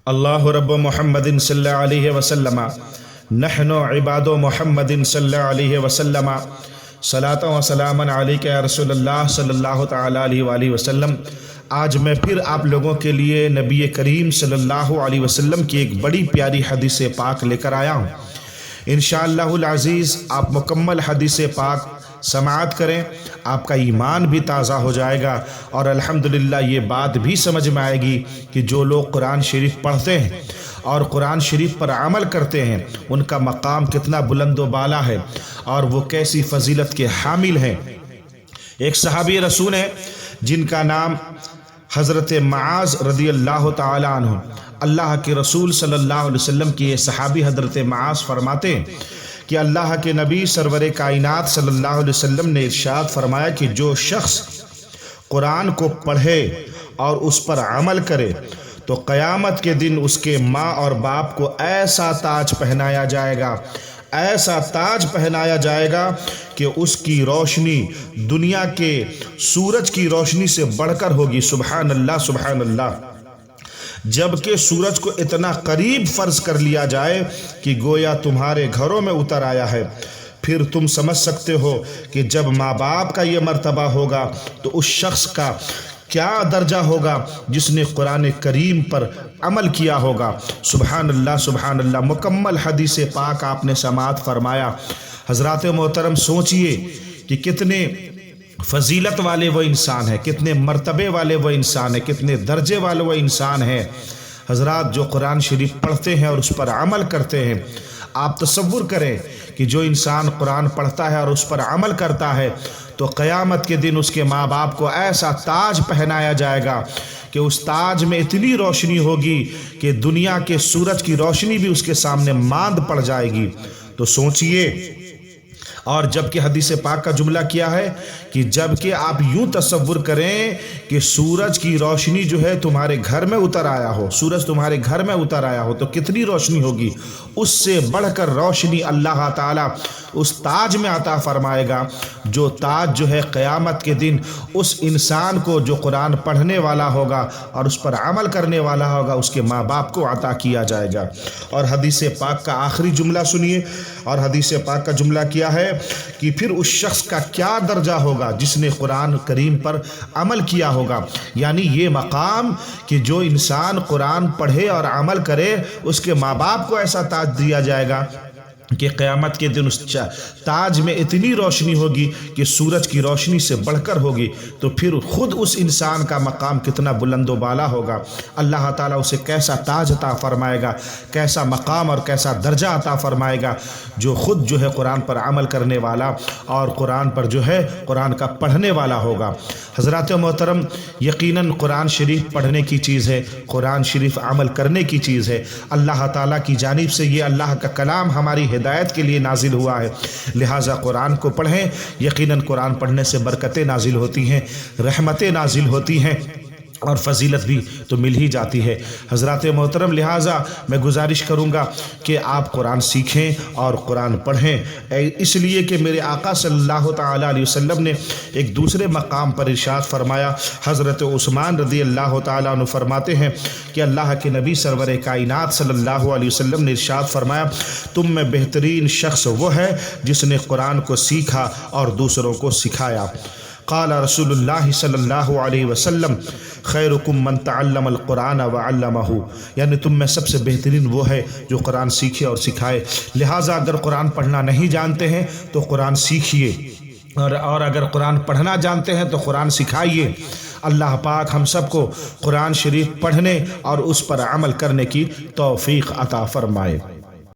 اللہ رب محمد صلی اللہ علیہ وسلم نحن عباد محمد صلی اللہ علیہ وسلم صلاۃ و سلام علیک یا رسول اللہ صلی اللہ تعالی علیہ وآلہ وسلم۔ آج میں پھر آپ لوگوں کے لیے نبی کریم صلی اللہ علیہ وسلم کی ایک بڑی پیاری حدیث پاک لے کر آیا ہوں۔ انشاءاللہ العزیز آپ مکمل حدیث پاک سماعت کریں، آپ کا ایمان بھی تازہ ہو جائے گا، اور الحمدللہ یہ بات بھی سمجھ میں آئے گی کہ جو لوگ قرآن شریف پڑھتے ہیں اور قرآن شریف پر عمل کرتے ہیں ان کا مقام کتنا بلند و بالا ہے اور وہ کیسی فضیلت کے حامل ہیں۔ ایک صحابی رسول ہیں جن کا نام حضرت معاذ رضی اللہ تعالی عنہ، اللہ کے رسول صلی اللہ علیہ وسلم کی یہ صحابی حضرت معاذ فرماتے ہیں کہ اللہ کے نبی سرور کائنات صلی اللہ علیہ وسلم نے ارشاد فرمایا کہ جو شخص قرآن کو پڑھے اور اس پر عمل کرے تو قیامت کے دن اس کے ماں اور باپ کو ایسا تاج پہنایا جائے گا، ایسا تاج پہنایا جائے گا کہ اس کی روشنی دنیا کے سورج کی روشنی سے بڑھ کر ہوگی۔ سبحان اللہ سبحان اللہ۔ جبکہ سورج کو اتنا قریب فرض کر لیا جائے کہ گویا تمہارے گھروں میں اتر آیا ہے۔ پھر تم سمجھ سکتے ہو کہ جب ماں باپ کا یہ مرتبہ ہوگا تو اس شخص کا کیا درجہ ہوگا جس نے قرآن کریم پر عمل کیا ہوگا۔ سبحان اللہ سبحان اللہ۔ مکمل حدیث پاک آپ نے سماعت فرمایا۔ حضرات محترم سوچئے کہ کتنے فضیلت والے وہ انسان ہیں، کتنے مرتبے والے وہ انسان ہیں، کتنے درجے والے وہ انسان ہیں۔ حضرات جو قرآن شریف پڑھتے ہیں اور اس پر عمل کرتے ہیں، آپ تصور کریں کہ جو انسان قرآن پڑھتا ہے اور اس پر عمل کرتا ہے تو قیامت کے دن اس کے ماں باپ کو ایسا تاج پہنایا جائے گا کہ اس تاج میں اتنی روشنی ہوگی کہ دنیا کے سورج کی روشنی بھی اس کے سامنے ماند پڑ جائے گی۔ تو سوچئے، اور جبکہ حدیث پاک کا جملہ کیا ہے کہ جبکہ آپ یوں تصور کریں کہ سورج کی روشنی جو ہے تمہارے گھر میں اتر آیا ہو، سورج تمہارے گھر میں اتر آیا ہو تو کتنی روشنی ہوگی، اس سے بڑھ کر روشنی اللہ تعالیٰ اس تاج میں عطا فرمائے گا، جو تاج جو ہے قیامت کے دن اس انسان کو جو قرآن پڑھنے والا ہوگا اور اس پر عمل کرنے والا ہوگا اس کے ماں باپ کو عطا کیا جائے گا۔ اور حدیث پاک کا آخری جملہ سنیے، اور حدیث پاک کا جملہ کیا ہے کہ پھر اس شخص کا کیا درجہ ہوگا جس نے قرآن کریم پر عمل کیا ہوگا۔ یعنی یہ مقام کہ جو انسان قرآن پڑھے اور عمل کرے اس کے ماں باپ کو ایسا تاج دیا جائے گا کہ قیامت کے دن اس تاج میں اتنی روشنی ہوگی کہ سورج کی روشنی سے بڑھ کر ہوگی، تو پھر خود اس انسان کا مقام کتنا بلند و بالا ہوگا۔ اللہ تعالیٰ اسے کیسا تاج عطا فرمائے گا، کیسا مقام اور کیسا درجہ عطا فرمائے گا جو خود جو ہے قرآن پر عمل کرنے والا اور قرآن پر جو ہے قرآن کا پڑھنے والا ہوگا۔ حضرات محترم، یقیناً قرآن شریف پڑھنے کی چیز ہے، قرآن شریف عمل کرنے کی چیز ہے۔ اللہ تعالیٰ کی جانب سے یہ اللہ کا کلام ہماری ہدایت کے لیے نازل ہوا ہے، لہٰذا قرآن کو پڑھیں۔ یقیناً قرآن پڑھنے سے برکتیں نازل ہوتی ہیں، رحمتیں نازل ہوتی ہیں اور فضیلت بھی تو مل ہی جاتی ہے۔ حضرات محترم، لہٰذا میں گزارش کروں گا کہ آپ قرآن سیکھیں اور قرآن پڑھیں، اس لیے کہ میرے آقا صلی اللہ تعالیٰ علیہ وسلم نے ایک دوسرے مقام پر ارشاد فرمایا۔ حضرت عثمان رضی اللہ تعالیٰ عنہ فرماتے ہیں کہ اللہ کے نبی سرور کائنات صلی اللہ علیہ وسلم نے ارشاد فرمایا، تم میں بہترین شخص وہ ہے جس نے قرآن کو سیکھا اور دوسروں کو سکھایا۔ قال رسول اللہ صلی اللہ علیہ وسلم، خیرکم من تعلم القرآن وعلمہ، یعنی تم میں سب سے بہترین وہ ہے جو قرآن سیکھے اور سکھائے۔ لہٰذا اگر قرآن پڑھنا نہیں جانتے ہیں تو قرآن سیکھیے، اور اگر قرآن پڑھنا جانتے ہیں تو قرآن سکھائیے۔ اللہ پاک ہم سب کو قرآن شریف پڑھنے اور اس پر عمل کرنے کی توفیق عطا فرمائے۔